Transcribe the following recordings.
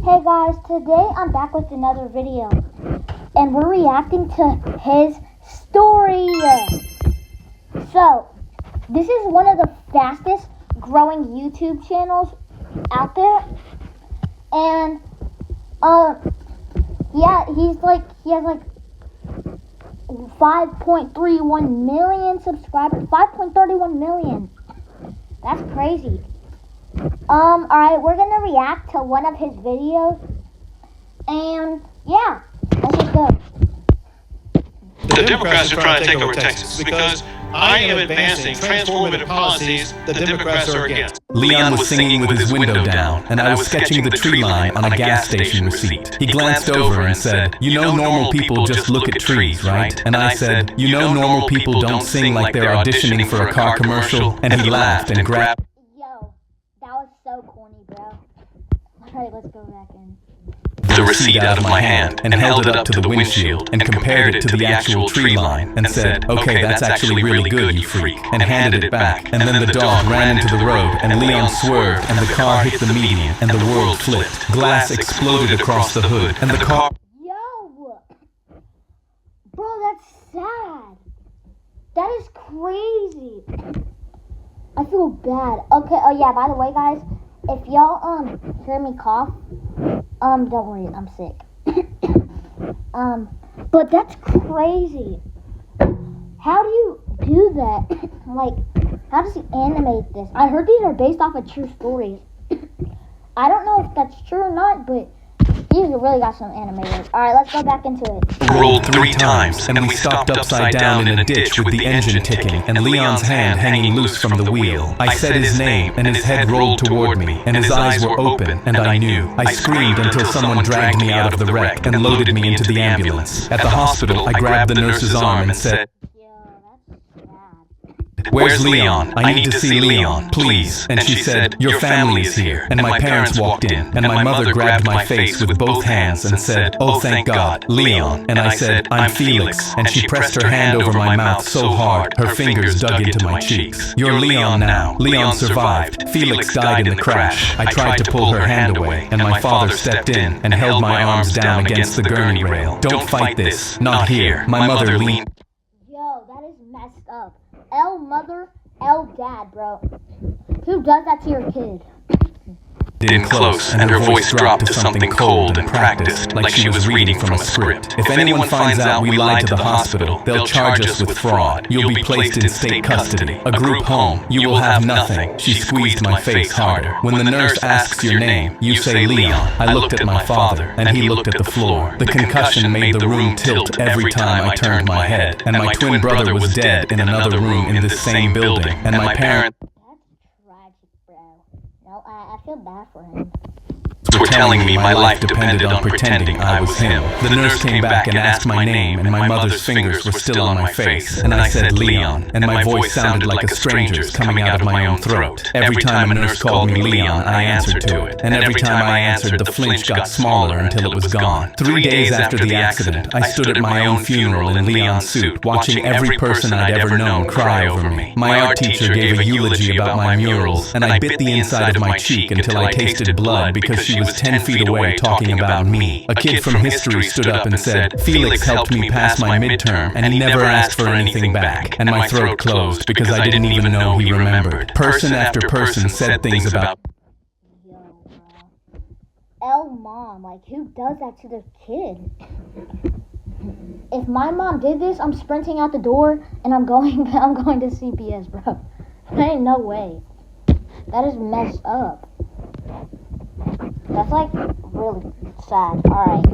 Hey guys, today I'm back with another video and we're reacting to his story. So, this is one of the fastest growing YouTube channels out there. And yeah, he has like 5.31 million subscribers. 5.31 million. That's crazy. Alright, we're gonna react to one of his videos. And yeah, let's just go. The Democrats are trying to take over Texas because I am advancing transformative policies that the Democrats are against. Leon was singing with his window down, and I was sketching the tree line on a gas station receipt. He glanced over and said, "You know normal people just look at trees, right?" And I said, "You know normal people don't sing like they're auditioning for a car commercial?" And he laughed and grabbed Yo, that was so corny, bro. Alright, let's go back in. the receipt out of my hand and held it up to the windshield and compared it to the actual tree line and said, "Okay, that's actually really good, you freak," and handed it back. And then the dog ran into the road and Leon swerved and the car hit the median and the world flipped. Glass exploded across the hood and the car... Yo! Bro, that's sad. That is crazy. I feel bad. Okay, oh yeah, by the way, guys, if y'all hear me cough, don't worry, I'm sick. But that's crazy. How do you do that? Like, how does he animate this? I heard these are based off of true stories. I don't know if that's true or not, but he's really got some animators. Alright, let's go back into it. rolled 3 times, and we stopped upside down in a ditch with the engine ticking and Leon's hand hanging loose from the wheel. I said his name, and his head rolled toward me, and his eyes were open, and I knew. I screamed until someone dragged me out of the wreck and loaded me into the ambulance. At the hospital, I grabbed the nurse's arm and said, "Where's Leon? I need to see Leon, please." And she said, "Your family's here." And my parents walked in, and my mother grabbed my face with both hands and said, "Oh, thank God, Leon." And I said, "I'm Felix." And she pressed her hand over my mouth so hard, her fingers dug into my cheeks. "You're Leon now. Leon survived. Felix died in the crash." I tried to pull her hand away, and my father stepped in and held my arms down against the gurney rail. "Don't fight this. Not here." My mother leaned... Yo, that is messed up. L mother, L dad, bro. Who does that to your kid? in close, and her voice dropped to something cold and practiced, like she was reading from a script. "If anyone finds out we lied to the hospital, they'll charge us with fraud. You'll be placed in state custody, a group home. You will have nothing." She squeezed my face harder. "When the nurse asks your name, you say Leon." I looked at my father, and he looked at the floor. The concussion made the room tilt every time I turned my head, and my twin brother was dead in another room in this same building, and my parents... I feel bad for him. were telling me my life depended on pretending I was him. The nurse came back and asked my name, and my mother's fingers were still on my face, and I said Leon, and my voice sounded like a stranger's coming out of my own throat. Every time a nurse called me Leon, I answered to it, and every time I answered, the flinch got smaller until it was gone. 3 days after the accident, I stood at my own funeral in Leon's suit, watching every person I'd ever known cry over me. My art teacher gave a eulogy about my murals, and I bit the inside of my cheek until I tasted blood because she was 10 feet away talking about me. A kid from history stood up and said, "Felix helped me pass my midterm, and he never asked for anything back." And my throat closed because I didn't even know he remembered. Person after person said things about... Yo, bro. L mom, like, who does that to their kid? If my mom did this, I'm sprinting out the door and I'm going to CPS, bro. There ain't no way. That is messed up. That's like really sad. Alright.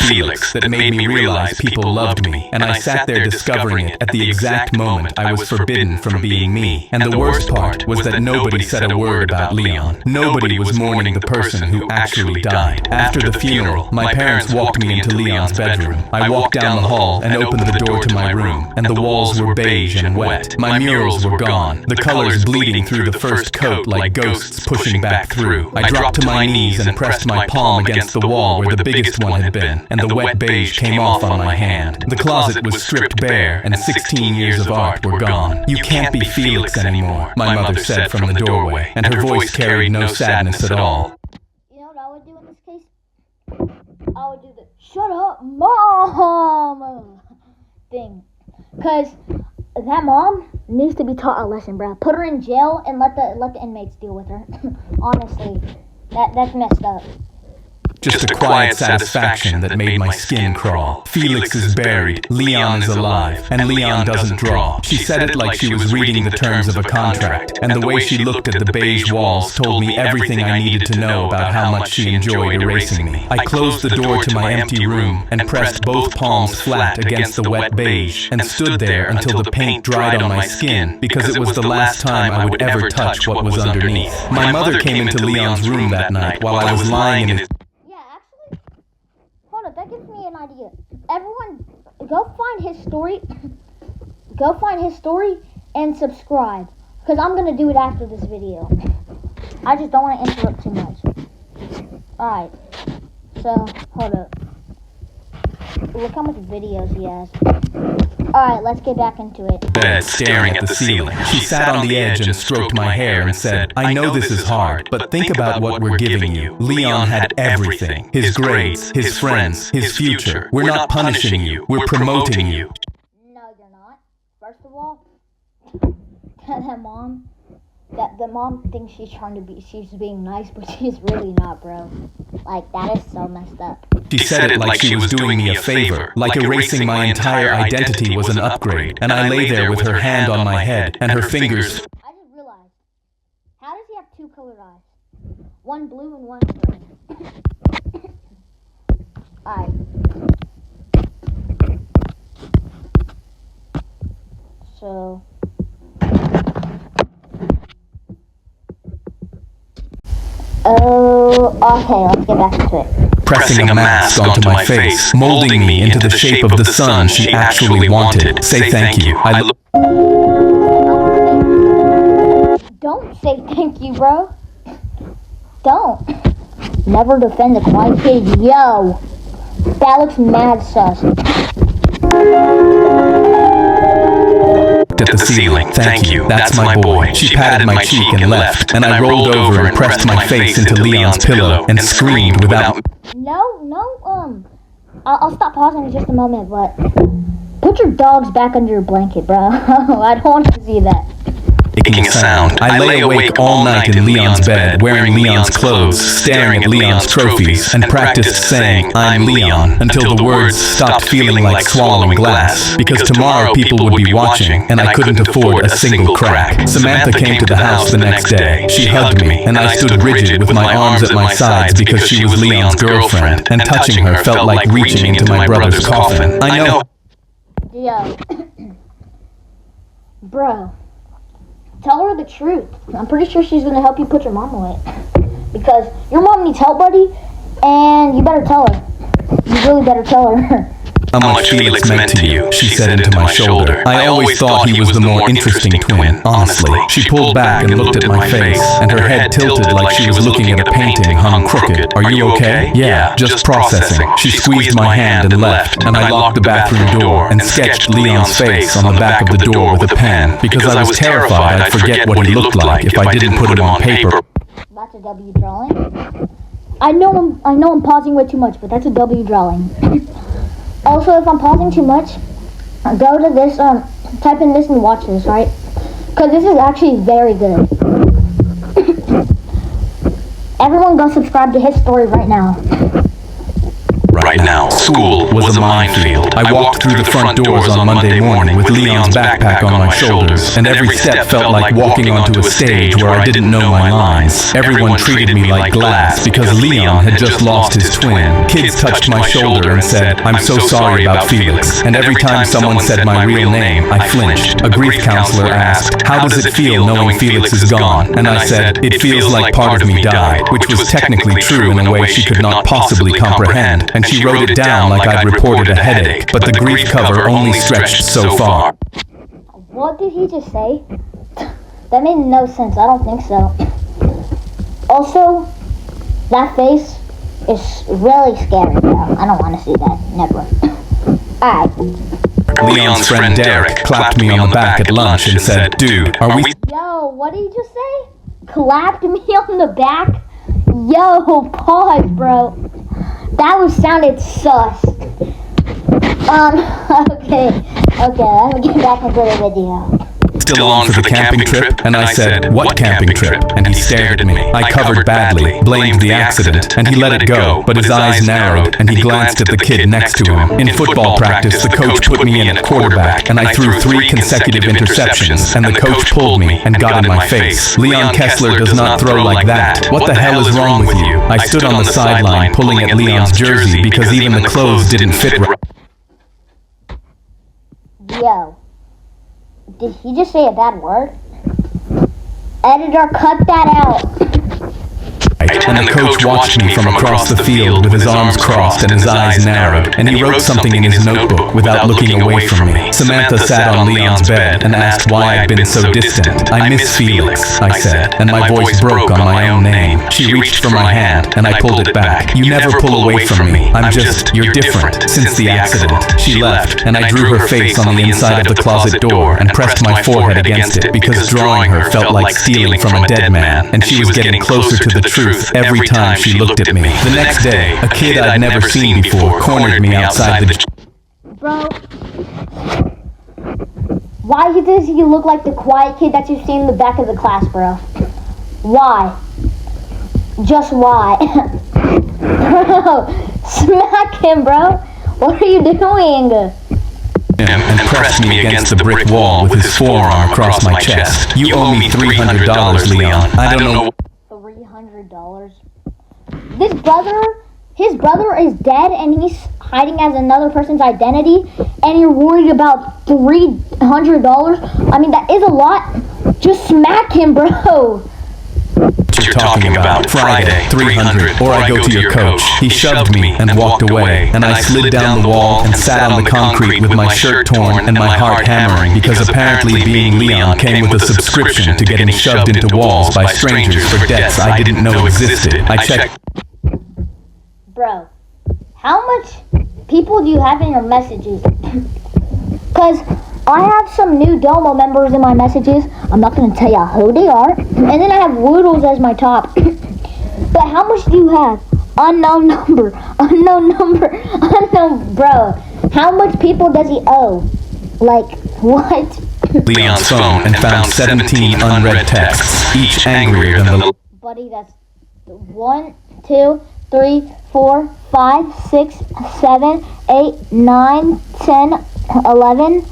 Felix that made me realize people loved me, and I sat there discovering it at the exact moment I was forbidden from being me. And the worst part was that nobody said a word about Leon. Nobody was mourning the person who actually died. After the funeral, my parents walked me into Leon's bedroom. I walked down the hall and opened the door to my room, and the walls were beige and wet. My murals were gone, the colors bleeding through the first coat like ghosts pushing back through. I dropped to my knees and pressed my palm against the wall where the biggest one had been, and the wet beige came off on my hand. The closet was stripped bare, and 16 years of art were gone. "You can't be Felix anymore," my mother said from the doorway, and her voice carried no sadness at all. You know what I would do in this case? I would do the "shut up, mom" thing, cause that mom needs to be taught a lesson, bro. Put her in jail and let the inmates deal with her. Honestly, that's messed up. Just a quiet satisfaction that made my skin crawl. Felix is buried, Leon is alive, and Leon doesn't draw. She said it like she was reading the terms of a contract, and the way she looked at the beige walls told me everything I needed to know about how much she enjoyed erasing me. I closed the door to my empty room and pressed both palms flat against the wet beige and stood there until the paint dried on my skin, because it was the last time I would ever touch what was underneath. My mother came into Leon's room that night while I was lying in his... That gives me an idea. Everyone, go find his story. Go find his story and subscribe, because I'm going to do it after this video. I just don't want to interrupt too much. Alright. So, hold up. Look how much videos he has. Alright, let's get back into it. Bed, staring at the ceiling. She sat on the edge and stroked my hair and said, I know this is hard, but think about what we're giving you. Leon had everything. His grades, his friends, his future. We're not punishing you. We're promoting you. No, you're not. First of all, the mom thinks she's being nice, but she's really not, bro. Like, that is so messed up. She said it like she was doing me a favor, like erasing my entire identity was an upgrade, and I lay there with her hand on my head, and her fingers... I just realized, how does he have two colored eyes? One blue and one green. Alright. So... Oh, okay, let's get back into it. Pressing a mask onto my face, molding me into the shape of the son she actually wanted. Say thank you. Don't say thank you, bro. Don't. Never defend a quiet kid. Yo, that looks mad sus. At the ceiling. Thank you. That's my boy. She patted my cheek and left, and I rolled over and pressed my face into Leon's pillow and screamed without... I'll stop pausing in just a moment, but put your dogs back under your blanket, bro. I don't want to see that. Making a sound. I lay awake all night in Leon's bed, wearing Leon's clothes, staring at Leon's trophies, and practiced saying, I'm Leon, until the words stopped feeling like swallowing glass, because tomorrow people would be watching, and I couldn't afford a single crack. Samantha came to the house the next day. She hugged me, and I stood rigid with my arms at my sides because she was Leon's girlfriend, and touching her felt like reaching into my brother's coffin. I know... Yo. Bro. Tell her the truth. I'm pretty sure she's gonna help you put your mom away. Because your mom needs help, buddy, and you better tell her. You really better tell her. How much Felix meant to you, she said into my shoulder. I always thought he was the more interesting twin, honestly. She pulled back and looked at my face, and her head tilted like she was looking at a painting hung crooked. Are you okay? Yeah, just processing. She squeezed my hand and left, and I locked the bathroom door and sketched Leon's face on the back of the door with a pen, because I was terrified I'd forget what he looked like if I didn't put him on paper. That's a W drawing. I know I'm pausing way too much, but that's a W drawing. Also, if I'm pausing too much, go to this, type in this and watch this, right? Because this is actually very good. Everyone go subscribe to his story right now. Right now, school was a minefield. I walked through the front doors on Monday morning with Leon's backpack on my shoulders, and every step felt like walking onto a stage where I didn't know my lines. Everyone treated me like glass because Leon had just lost his twin. Kids touched my shoulder and said, I'm so sorry about Felix. And every time someone said my real name, I flinched. A grief counselor asked, how does it feel knowing Felix is gone? And I said, it feels like part of me died, which was technically true in a way she could not possibly comprehend. And she wrote it down like I'd reported a headache, but the grief cover only stretched so far. What did he just say? That made no sense. I don't think so. Also, that face is really scary, bro. I don't want to see that. Never. Alright. Leon's friend Derek clapped me on the back at lunch and said, dude, are we... Yo, what did you just say? Clapped me on the back? Yo, pause, bro. That sounded sus. Okay, let me get back into the video. Still on for the camping trip? And I said, what camping trip? And he stared at me. I covered badly, blamed the accident, and he let it go, but his eyes narrowed, and he glanced at the kid next to him. In football practice, the coach put me in at quarterback, and I threw 3 consecutive interceptions, and the coach pulled me and got in my face. Leon Kessler does not throw like that. What the hell is wrong with you? I stood on the sideline pulling at Leon's jersey because even the clothes didn't fit right. Yo. Did he just say a bad word? Editor, cut that out. And the coach watched me from across the field with his arms crossed and his eyes narrowed, and he wrote something in his notebook without looking away from me. Samantha sat on Leon's bed and asked why I'd been so distant. I miss Felix, I said, and my voice broke on my own name. She reached for my hand, and I pulled it back. You never pull away from me. You're different. Since the accident, she left, and I drew her face on the inside of the closet door and pressed my forehead against it because drawing her felt like stealing from a dead man, and she was getting closer to the truth every time she looked at me. The next day, a kid I'd never seen before cornered me outside the... Bro, why does he look like the quiet kid that you've seen in the back of the class, bro? Why? Just why? Bro, smack him, bro. What are you doing? And pressed me against the brick wall with his forearm across my chest. You owe me $300, Leon. I don't know... $300. His brother is dead, and he's hiding as another person's identity, and you're worried about $300? I mean, that is a lot. Just smack him, bro. You're talking about Friday, 300, or I go to your coach. He shoved me and walked away, and I slid down the wall and sat on the concrete with my shirt torn and my heart hammering because apparently being Leon came with a subscription to getting shoved into walls by strangers for debts I didn't know existed. I checked... Bro, how much people do you have in your messages? Because I have some new Domo members in my messages. I'm not going to tell you who they are. And then I have Woodles as my top. But how much do you have? Unknown number. Bro, how much people does he owe? Like, what? Leon's phone and found 17 unread texts, each angrier than the... Buddy, that's 1, 2, 3, 4, 5, 6, 7, 8, 9, 10, 11...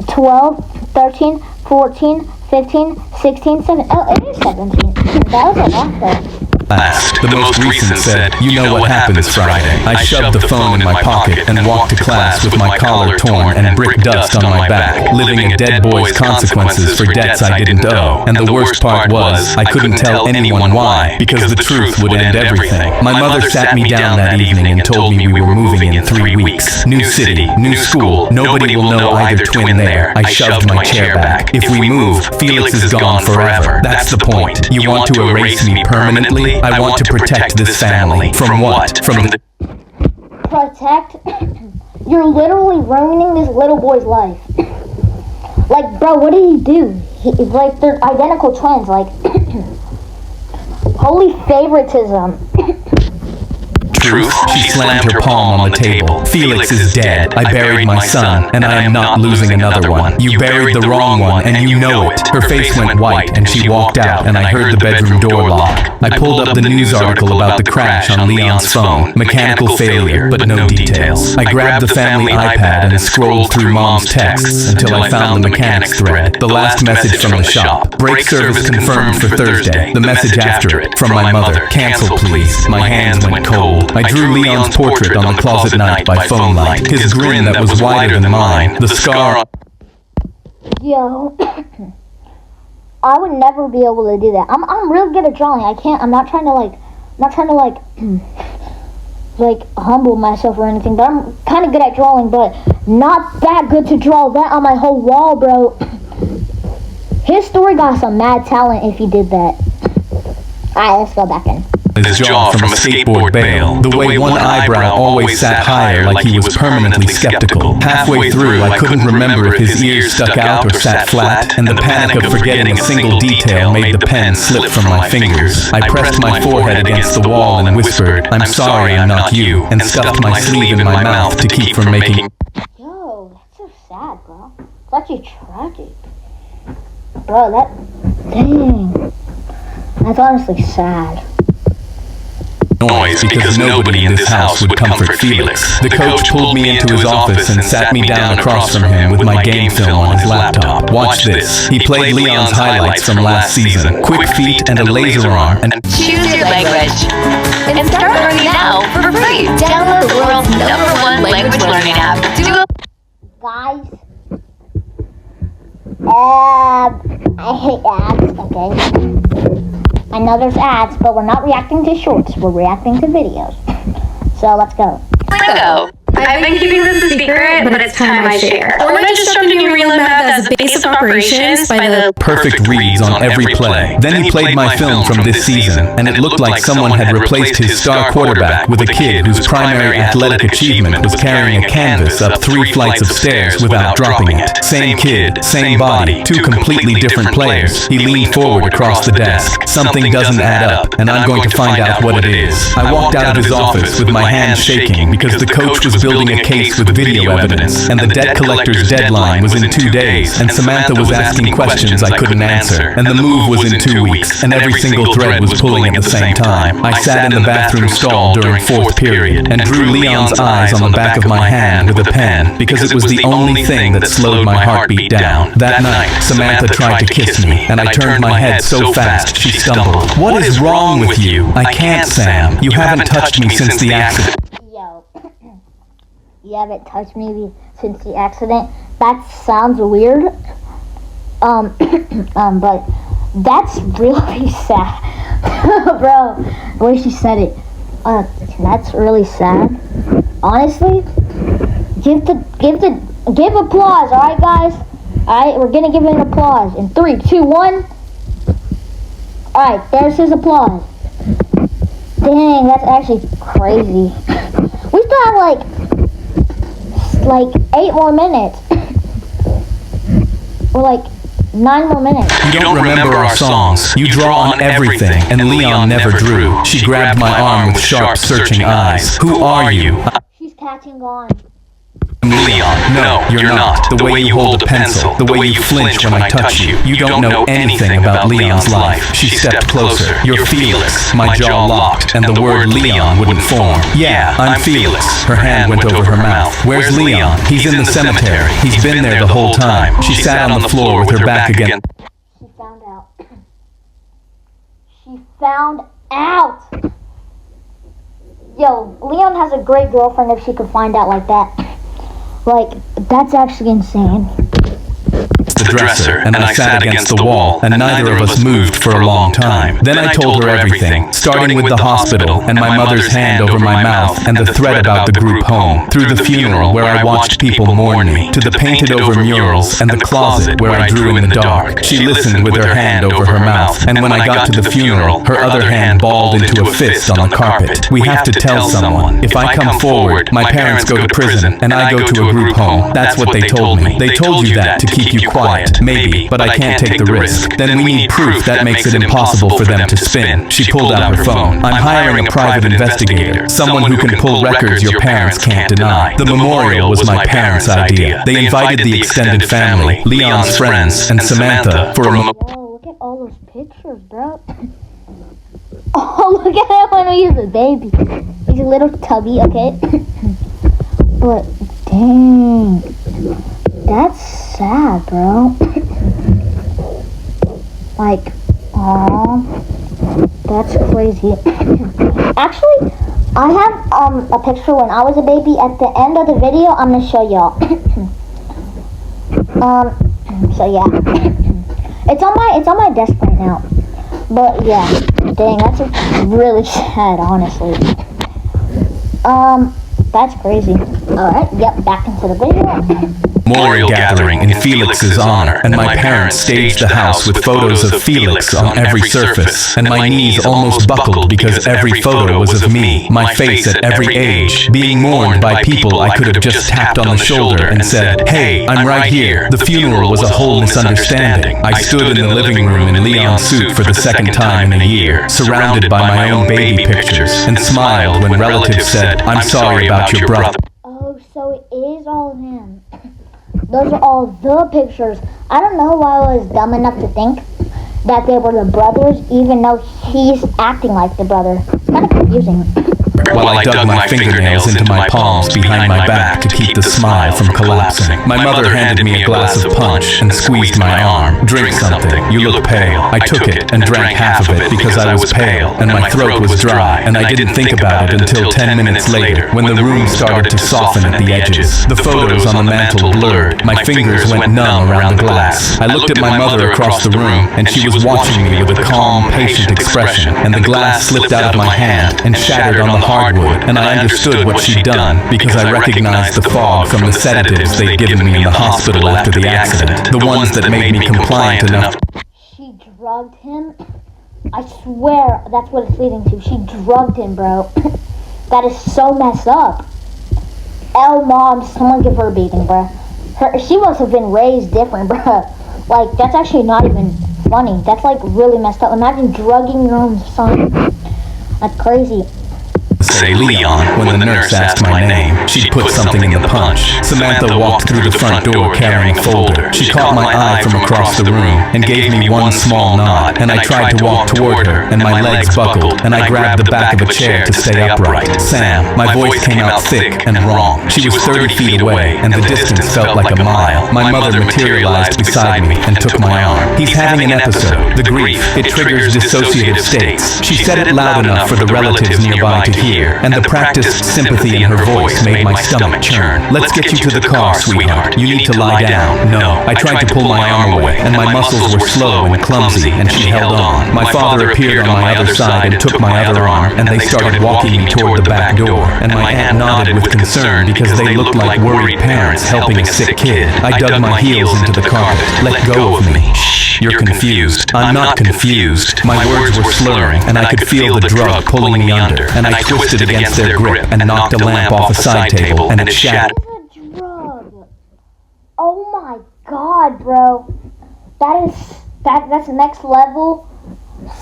12, 13, 14, 15, 16, 17. Oh, it is 17. That was a lot, though. The most recent said, you know what happens Friday. I shoved the phone in my pocket and walked to class with my collar torn and brick dust on my back, living a dead boy's consequences for debts I didn't owe. And the worst part was, I couldn't tell anyone why, because the truth would end everything. My mother sat me down that evening and told me we were moving in 3 weeks. New city, new school, nobody will know either twin there. I shoved my chair back. If we move, Felix is gone forever. That's the point. You want to erase me permanently? I want to protect this family. From what? From the... Protect? You're literally ruining this little boy's life. Like, bro, what did he do? Like, they're identical twins. Like, holy favoritism. Truth? She slammed her palm on the table. Felix is dead. I buried my son, and I am not losing another one. You buried the wrong one, and you know it. Her face went white, and she walked out, and I heard the bedroom door lock. I pulled up the news article about the crash on Leon's phone. Mechanical failure, but no details. I grabbed the family iPad and scrolled through Mom's texts until I found the mechanics thread. The last message from the shop. Brake service confirmed for Thursday. The message after it, from my mother. Cancel, please. My hands went cold. I drew Leon's portrait on the closet night by phone light. His grin that was wider than mine. The scar... Yo, I would never be able to do that. I'm real good at drawing. I'm not trying to like humble myself or anything, but I'm kind of good at drawing, but not that good to draw that on my whole wall, bro. His story got some mad talent if he did that. Alright, let's go back in. his jaw from a skateboard bail. The way one eyebrow always sat higher like he was permanently skeptical. Halfway through, I couldn't remember if his ears stuck out or sat flat, and the panic of forgetting a single detail made the pen slip from my fingers. I pressed my forehead against the wall and whispered, "I'm sorry I'm not you," and stuffed my sleeve in my mouth to keep from making... Yo, that's so sad, bro. It's actually tragic. Bro, dang. That's honestly sad. Noise because nobody in this house would comfort Felix. The coach pulled me into his office and sat me down across from him with my game film on his laptop. Watch this. He played Leon's highlights from last season. Quick feet and a laser arm and... Choose your language and start learning now for free. Download the world's #1 language learning app. Guys, I hate ads, okay? I know there's ads, but we're not reacting to shorts, we're reacting to videos. So let's go. Lingo. I've been keeping this a secret, but it's time I share. Orna just dropped a new Reload map as a base of operations by the perfect reads on every play. Then he played my film from this season, and it looked like someone had replaced his star quarterback with a kid whose primary athletic achievement was carrying a canvas up 3 flights of stairs without dropping it. Same kid, same body, 2 completely different players. He leaned forward across the desk. Something doesn't add up, and I'm going to find out what it is. I walked out of his office with my hands shaking because the coach was building a case with video evidence, and the debt collector's deadline was in 2 days, and Samantha was asking questions I couldn't answer, and the move was in 2 weeks, and every single thread was pulling at the same time. I sat in the bathroom stall during 4th period, and drew Leon's eyes on the back of my hand with a pen, because it was the only thing that slowed my heartbeat down. That night, Samantha tried to kiss me, and I turned my head so fast she stumbled. "What is wrong with you?" "I can't, Sam. You haven't touched me since the accident." Yo, you haven't touched me since the accident. That sounds weird. But that's really sad. Bro, the way she said it. That's really sad. Honestly, give applause, alright guys? Alright, we're gonna give it an applause. In 3, 2, 1. Alright, there's his applause. Dang, that's actually crazy. We still have like 8 more minutes. Or like 9 more minutes. "You don't remember our songs. You draw on everything." And Leon never drew. She grabbed my arm with sharp, searching eyes. "Who are you?" She's catching on. "Leon, no, you're not. The way you hold a pencil, the way you flinch when I touch you. You don't know anything about Leon's life." She stepped closer. "You're Felix." My jaw locked, and the word Leon wouldn't form. "Yeah, I'm Felix." Her hand went over her mouth. "Where's Leon?" "He's in the cemetery. He's been there the whole time." She sat on the floor with her back against... She found out. She found out! Yo, Leon has a great girlfriend if she could find out like that. Like, that's actually insane. the dresser, and I sat against the wall, and neither of us moved for a long time. Then I told her everything, starting with the hospital, and my mother's hand over my mouth, and the thread about the group home, through the funeral where I watched people mourn me, to the painted-over murals, and the closet where I drew in the dark. She listened with her hand over her mouth, and when I got to the funeral, her other hand balled into a fist on the carpet. "We have to tell someone. If I come forward, my parents go to prison, and I go to a group home." That's what they told me. "They told you that to keep you quiet. Maybe, but I can't take the risk. Then we need proof that makes it impossible for them to spin." She pulled out her phone. "I'm hiring a private investigator, someone who can pull records your parents can't deny. The memorial was my parents' idea. They invited the extended family, Leon's friends, and Samantha for a Whoa, look at all those pictures, bro. Oh, look at that one when he's a baby. He's a little tubby, okay? But, dang. That's sad, bro. Like, aw. That's crazy. Actually, I have a picture when I was a baby. At the end of the video, I'm gonna show y'all. So yeah. It's on my desk right now. But yeah, dang, that's really sad, honestly. That's crazy. Alright, yep, back into the video. memorial gathering in Felix's honor, and my parents staged the house with photos of Felix on every surface, and my knees almost buckled because every photo was of me, my face at every age, being mourned by people I could have just tapped on the shoulder and said, "Hey, I'm right here." The funeral was a whole misunderstanding. I stood in the living room in Leon's suit for the second time in a year, surrounded by my own baby pictures, and smiled when relatives said, "I'm sorry about your brother." Oh, so it is all him. Those are all the pictures. I don't know why I was dumb enough to think that they were the brothers, even though he's acting like the brother. It's kind of confusing. While I dug my fingernails into my palms behind my back to keep the smile from collapsing. My mother handed me a glass of punch and squeezed my arm. "Drink something, you look pale." I took it and drank half of it because I was pale and my throat was dry, and I didn't think about it until 10 minutes later when the room started to soften at the edges. The photos on the mantel blurred. My fingers went numb around the glass. I looked at my mother across the room, and she was watching me with a calm, patient expression, and the glass slipped out of my hand and shattered on the hardwood, and I understood what she'd done because I recognized the fog from the sedatives they'd given me in the hospital after the accident, the ones that made me compliant enough. She drugged him? I swear that's what it's leading to. She drugged him, bro. That is so messed up. Elle, mom, someone give her a beating, bro. She must have been raised different, bro. Like, that's actually not even funny. That's like really messed up. Imagine drugging your own son. That's crazy. Say Leon when the nurse asked my name. She'd put something in the punch. Samantha walked through the front door carrying a folder. She caught my eye from across the room and gave me one small nod, and I tried to walk toward her, and my legs buckled, and I grabbed the back of a chair to stay upright. "Sam," my voice came out thick and wrong. She was 30 feet away, and the distance felt like a mile. My mother materialized beside me and took my arm. "He's having an episode. The grief, it triggers dissociative states." She said it loud enough for the relatives nearby to hear, and the practiced sympathy in her voice made my stomach churn. "Let's get you to the car, sweetheart. You need to lie down." No, I tried to pull my arm away, and my muscles were slow and clumsy, and she held on. My father appeared on my other side and took my other arm, and they started walking me toward the back door, and my aunt nodded with concern because they looked like worried parents helping a sick kid. I dug my heels into the carpet. "Let go of me." "Shh, you're confused." "I'm not confused." My words were slurring, and I could feel the drug pulling me under, and I twisted against their grip and knocked a lamp off a side table, and it shattered. That's a drug. Oh my god, bro. That's next level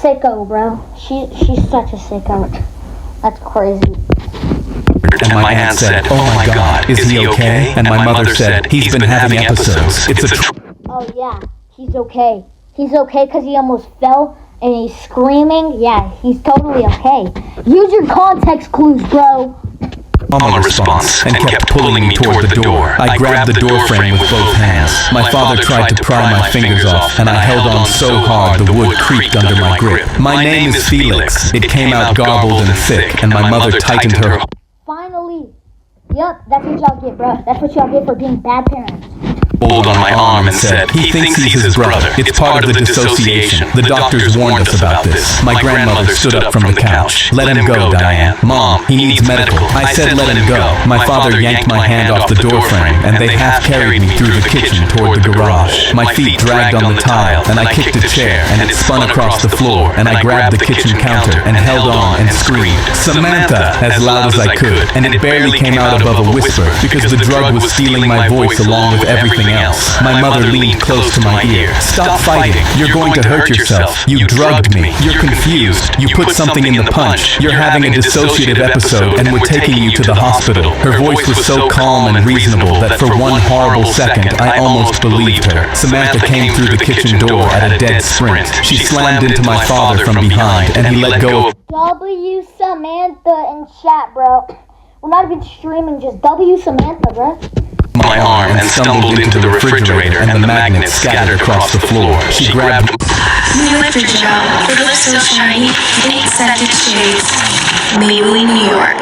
sicko, bro. She's such a sicko. That's crazy. And my aunt said, "Oh my God, is he okay?" And my mother said, "He's been having episodes. It's a Oh yeah, he's okay. He's okay because he almost fell and he's screaming. Yeah, he's totally okay. Use your context clues, bro. Mama response and kept pulling me toward the door. I grabbed the door frame with both hands. My father tried to pry my fingers off, and I held on so hard the wood creaked under my grip. "My name is Felix." It came out garbled and thick, and my mother tightened her. Finally. Yep, that's what y'all get, bro. That's what y'all get for being bad parents. Hold on my arm and said, "He thinks he's his brother. It's part of the dissociation. The doctors warned us about this." My grandmother stood up from the couch. "Let him go, Diane." "Mom, he needs medical." I said let him go. My father yanked my hand off the door frame, and they half carried me through the kitchen toward the garage. My feet dragged on the tile, and I kicked a chair, and it spun across the floor, and I grabbed the kitchen counter and held on and screamed, "Samantha!" as loud as I could, and it barely came out above a whisper because the drug was stealing my voice along with everything else. My mother leaned close to my ear. "Stop fighting. You're going to hurt yourself. You drugged me. You're confused. You put something in the punch. You're having a dissociative episode and we're taking you to the hospital." Her voice was so calm and reasonable that for one horrible second I almost believed her. Samantha came through the kitchen door at a dead sprint. She slammed into my father from behind and he let go of W Samantha in chat, bro. We're not even streaming, just W Samantha, bro. my arm and stumbled into the refrigerator, and the magnets scattered across the floor. She grabbed New Electric Gel, for lips so shiny, 8 scented shades. Maybelline, New York.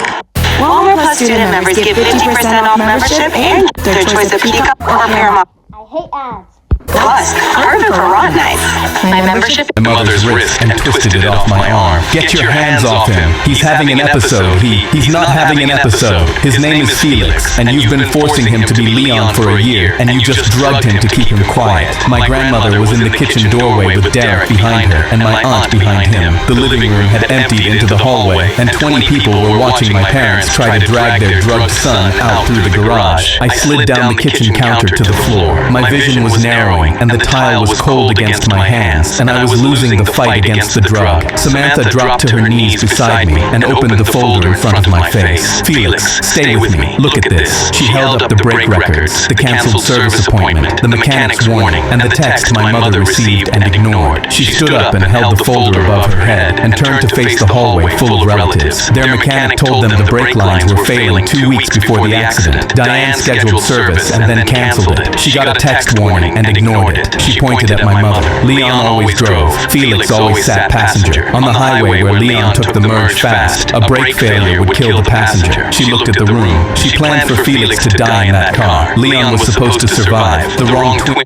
Walmart Plus student members get 50% off membership and their choice of Peacock or Paramount. I hate ads. Plus, perfect for rod nights. My membership. My mother's wrist and twisted it off my arm. Get your hands off him. He's having an episode. He's not having an episode. His name is Felix, and you've been forcing him to be Leon for a year, and you just drugged him to keep him quiet. My grandmother was in the kitchen doorway with Derek behind her and my aunt behind him. The living room had emptied into the hallway, and 20 people were watching my parents try to drag their drugged son out through the garage. I slid down the kitchen counter to the floor. My vision was narrowing, and the tile was cold against my hands, and I was losing the fight against the drug. Samantha dropped to her knees beside me and opened the folder in front of my face. Felix, stay with me. Look at this. She held up the brake records, the canceled service appointment, the mechanic's warning, and the text my mother received and ignored. She stood up and held the folder above her head and turned to face the hallway full of relatives. Their mechanic told them the brake lines were failing 2 weeks before the accident. Diane scheduled service and then canceled it. She got a text warning and ignored it. She pointed at my mother. Leon always drove. Felix always sat passenger. On the highway where Leon took the merge fast, a brake failure would kill the passenger. She looked at the room. She planned for Felix to die in that car. Leon was supposed to survive. The wrong twin.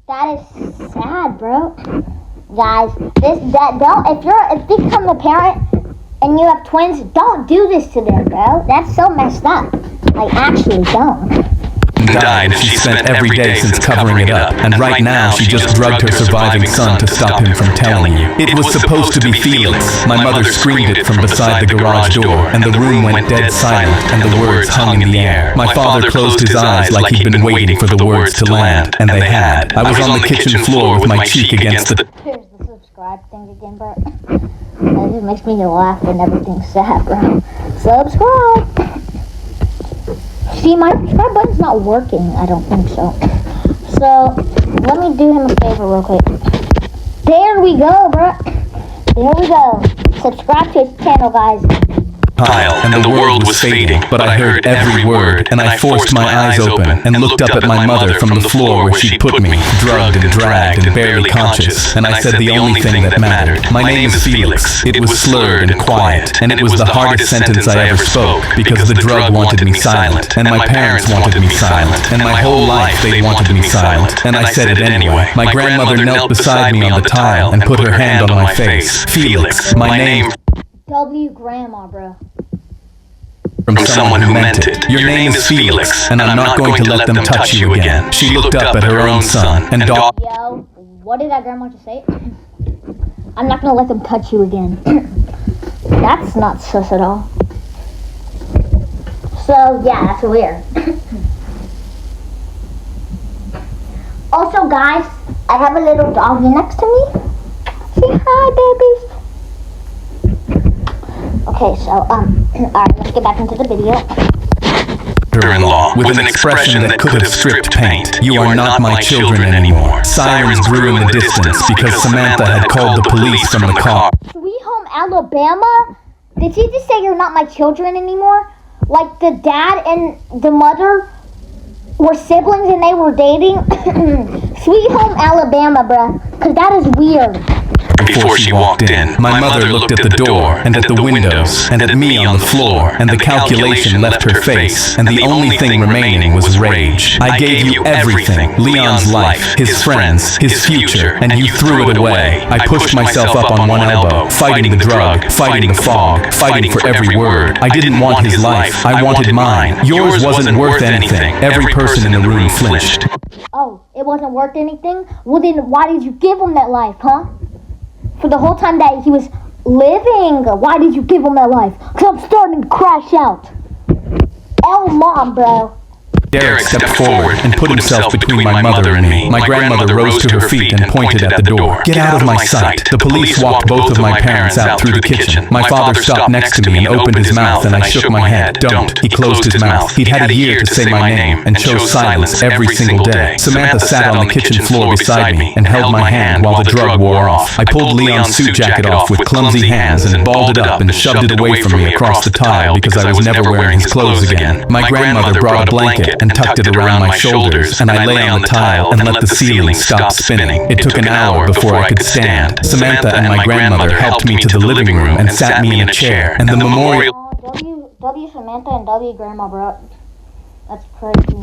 That is sad, bro. Guys, if you become a parent and you have twins, don't do this to them, bro. That's so messed up. Like, actually don't. Died, and she spent every day since covering it up, and right now she just drugged her surviving son to stop him from telling you. It was supposed to be Felix. My mother screamed it from beside the garage door, and the room went dead silent, and the words hung in the air. My father closed his eyes like he'd been waiting for the words to land, and they had. I was on the kitchen floor with my cheek against the... Here's the subscribe thing again, bro. It just makes me laugh when everything's sad, bro. Subscribe! See, my subscribe button's not working. I don't think so. So, let me do him a favor real quick. There we go, bro. There we go. Subscribe to his channel, guys. And the world was fading, but I heard every word, and I forced my eyes open and looked up at my mother from the floor where she'd put me, drugged and dragged and barely conscious, and I said the only thing that mattered. My name is Felix. It was slurred and quiet, and it was the hardest sentence I ever spoke, because the drug wanted me silent, and my parents wanted me silent, and my whole life they wanted me silent, and I said it anyway. My grandmother knelt beside me on the tile and put her hand on my face. Felix, my name... W Grandma, bro. From someone who meant it. Your name is Felix, and I'm not going to let them touch you again. She looked up at her own son, and dog... Yo, what did that grandma just say? I'm not gonna let them touch you again. That's not sus at all. So, yeah, that's weird. Also, guys, I have a little doggy next to me. Say hi, babies. Okay, so, alright, let's get back into the video. Daughter-in-law, with an expression that could have stripped paint. You are not my children anymore. Sirens grew in the distance because Samantha had called the police from the car. Sweet Home Alabama? Did she just say you're not my children anymore? Like the dad and the mother were siblings and they were dating? Sweet Home Alabama, bruh. Cause that is weird. Before she walked in, my mother looked at the door, and at the windows, and at me on the floor, and the calculation left her face, and the only thing remaining was rage. I gave you everything, Leon's life, his friends, his future, and you threw it away. I pushed myself up on one elbow, fighting the drug, fighting the fog, fighting for every word. I didn't want his life, I wanted mine. Yours wasn't worth anything. Every person in the room flinched. Oh, it wasn't worth anything? Well then, why did you give him that life, huh? For the whole time that he was living, why did you give him that life? Cause I'm starting to crash out. L mom, bro. Derek stepped forward and put himself between my mother and me. My grandmother rose to her feet and pointed at the door. Get out of my sight. The police walked both of my parents out through the kitchen. My father stopped next to me and opened his mouth, and I shook my head. Don't. He closed his mouth. He'd had a year to say my name and chose silence every single day. Samantha sat on the kitchen floor beside me and held my hand while the drug wore off. I pulled Leon's suit jacket off with clumsy hands and balled it up and shoved it away from me across the tile because I was never wearing his clothes again. My grandmother brought a blanket and tucked it around my shoulders, and I lay on the tile and let the ceiling stop spinning. It took an hour before I could stand. Samantha and my grandmother helped me to the living room and sat me in a chair, and the memorial... W Samantha and W Grandma, bro. That's crazy.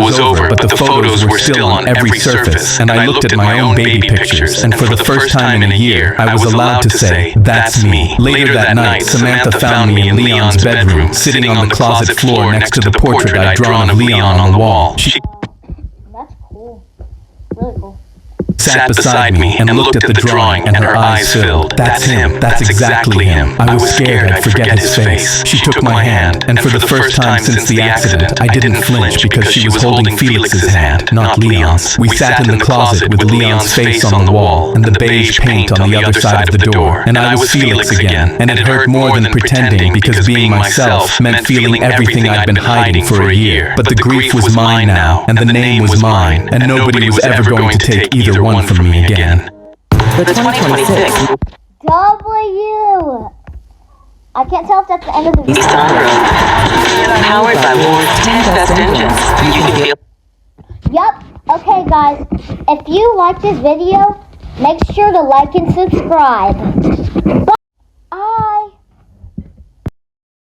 was over, but the photos were still on every surface, and I looked at my own baby pictures, and for the first time in a year, I was allowed to say, "That's me." Later that night, Samantha found me in Leon's bedroom, sitting on the closet floor next to the portrait I'd drawn of Leon on the wall. She That's cool. Really cool. sat beside me and looked at the drawing, and her eyes filled. "That's him. That's exactly him." I was scared I'd forget his face. She took my hand, and for the first time since the accident, I didn't flinch because she was holding Felix's hand, not Leon's. We sat in the closet with Leon's face on the wall and the beige paint on the other side of the door, and I was Felix again, and it hurt more than pretending because being myself meant feeling everything I'd been hiding for a year. But the grief was mine now, and the name was mine, and nobody was ever going to take either one from me again. The 2026 W. I can't tell if that's the end of the video. Sunroof. Powered by Ford's 10 best engines. You can feel. Yep. Okay, guys. If you like this video, make sure to like and subscribe. Bye.